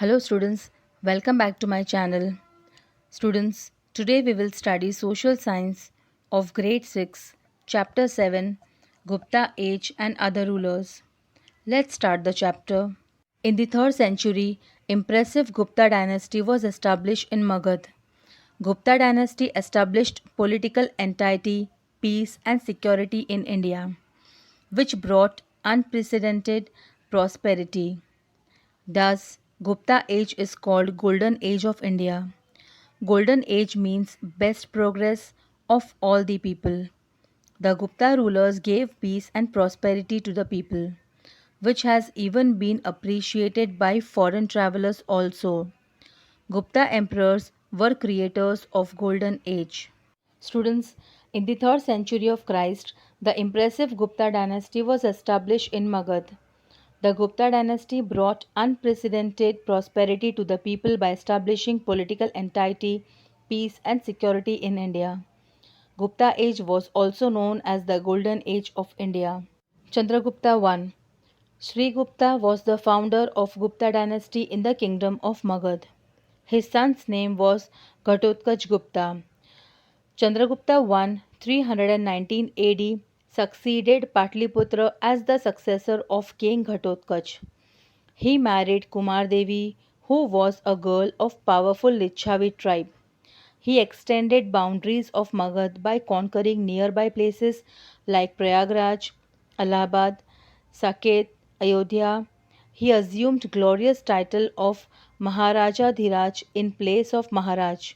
Hello students, welcome back to my channel. Students, today we will study social science of grade 6, chapter 7, Gupta age and other rulers. Let's start the chapter. In the 3rd century, impressive Gupta dynasty was established in Magad. Gupta dynasty established political entity, peace and security in India, which brought unprecedented prosperity. Thus, Gupta age is called Golden Age of India. Golden Age means best progress of all the people. The Gupta rulers gave peace and prosperity to the people, which has even been appreciated by foreign travelers also. Gupta emperors were creators of Golden Age. Students, in the 3rd century of Christ, the impressive Gupta dynasty was established in Magad. The Gupta dynasty brought unprecedented prosperity to the people by establishing political entity, peace, and security in India. Gupta age was also known as the Golden Age of India. Chandragupta I. Sri Gupta was the founder of Gupta dynasty in the kingdom of Magad. His son's name was Ghatotkacha Gupta. Chandragupta I, 319 AD, succeeded Patliputra as the successor of King Ghatotkacha. He married Kumar Devi, who was a girl of powerful Licchavi tribe. He extended boundaries of Magad by conquering nearby places like Prayagraj, Allahabad, Saket, Ayodhya. He assumed glorious title of Maharaja Dhiraj in place of Maharaj.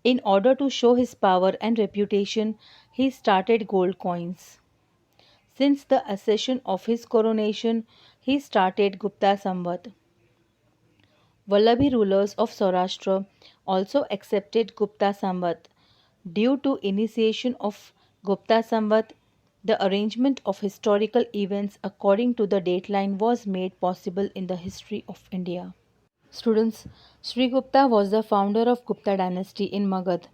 In order to show his power and reputation, he started gold coins. Since the accession of his coronation, he started Gupta Samvat. Vallabhi rulers of Saurashtra also accepted Gupta Samvat. Due to initiation of Gupta Samvat, the arrangement of historical events according to the dateline was made possible in the history of India. Students, Sri Gupta was the founder of Gupta dynasty in Magad.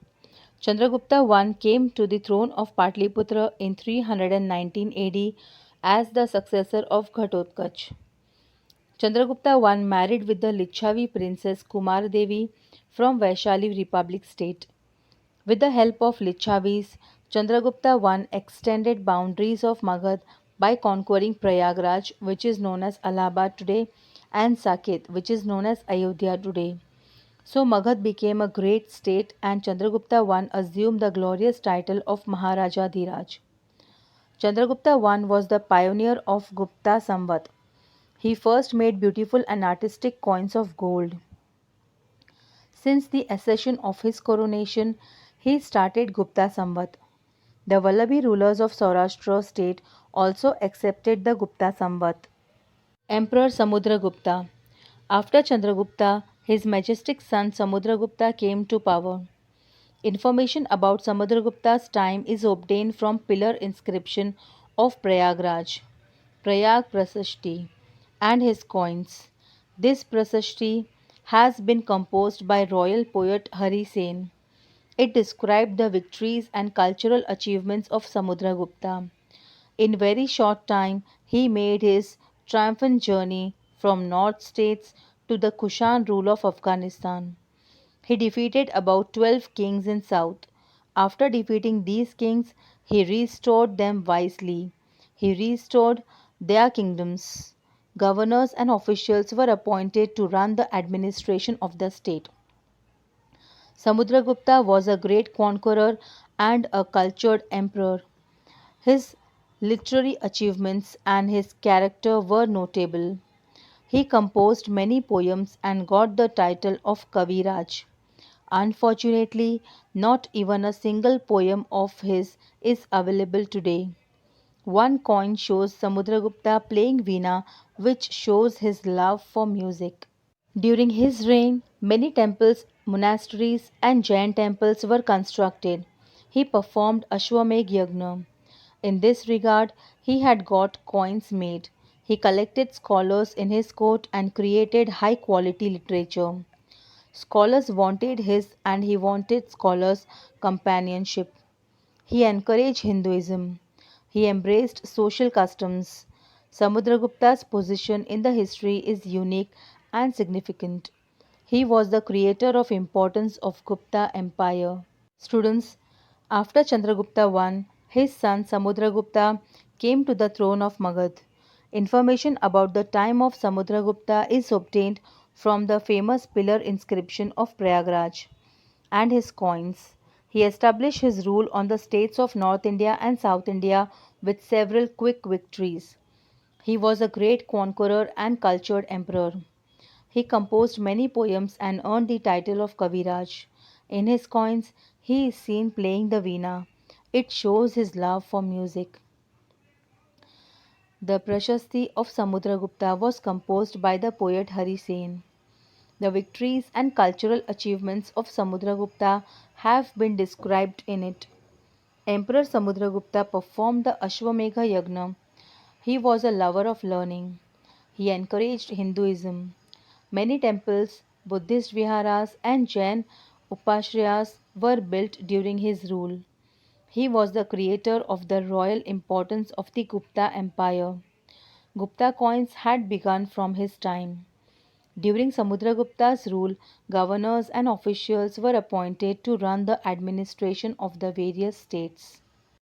Chandragupta I came to the throne of Patliputra in 319 AD as the successor of Ghatotkacha. Chandragupta I married with the Licchavi princess Kumar Devi from Vaishali Republic state. With the help of Licchavis, Chandragupta I extended boundaries of Magad by conquering Prayagraj, which is known as Allahabad today, and Saket, which is known as Ayodhya today. So Magad became a great state and Chandragupta I assumed the glorious title of Maharaja Dhiraj. Chandragupta I was the pioneer of Gupta Samvat. He first made beautiful and artistic coins of gold. Since the accession of his coronation, he started Gupta Samvat. The Vallabhi rulers of Saurashtra state also accepted the Gupta Samvat. Emperor Samudragupta. After Chandragupta, his majestic son Samudragupta came to power. Information about Samudragupta's time is obtained from pillar inscription of Prayagraj, Prayag Prasasti, and his coins. This Prasasti has been composed by royal poet Hari Sen. It described the victories and cultural achievements of Samudragupta. In very short time, he made his triumphant journey from North states to the Kushan rule of Afghanistan. He defeated about 12 kings in south. After defeating these kings, he restored them wisely. He restored their kingdoms. Governors and officials were appointed to run the administration of the state. Samudragupta was a great conqueror and a cultured emperor. His literary achievements and his character were notable. He composed many poems and got the title of Kaviraj. Unfortunately, not even a single poem of his is available today. One coin shows Samudragupta playing veena, which shows his love for music. During his reign, many temples, monasteries, and Jain temples were constructed. He performed Ashwamedh Yagna. In this regard, he had got coins made. He collected scholars in his court and created high quality literature. Scholars wanted his and he wanted scholars' companionship. He encouraged Hinduism. He embraced social customs. Samudragupta's position in the history is unique and significant. He was the creator of importance of Gupta Empire. Students, after Chandragupta I, his son Samudragupta came to the throne of Magad. Information about the time of Samudragupta is obtained from the famous pillar inscription of Prayagraj and his coins. He established his rule on the states of North India and South India with several quick victories. He was a great conqueror and cultured emperor. He composed many poems and earned the title of Kaviraj. In his coins, he is seen playing the veena. It shows his love for music. The Prashasti of Samudragupta was composed by the poet Hari Sen. The victories and cultural achievements of Samudragupta have been described in it. Emperor Samudragupta performed the Ashwamedha Yagna. He was a lover of learning. He encouraged Hinduism. Many temples, Buddhist viharas, and Jain upashrayas were built during his rule. He was the creator of the royal importance of the Gupta Empire. Gupta coins had begun from his time. During Samudragupta's rule, governors and officials were appointed to run the administration of the various states.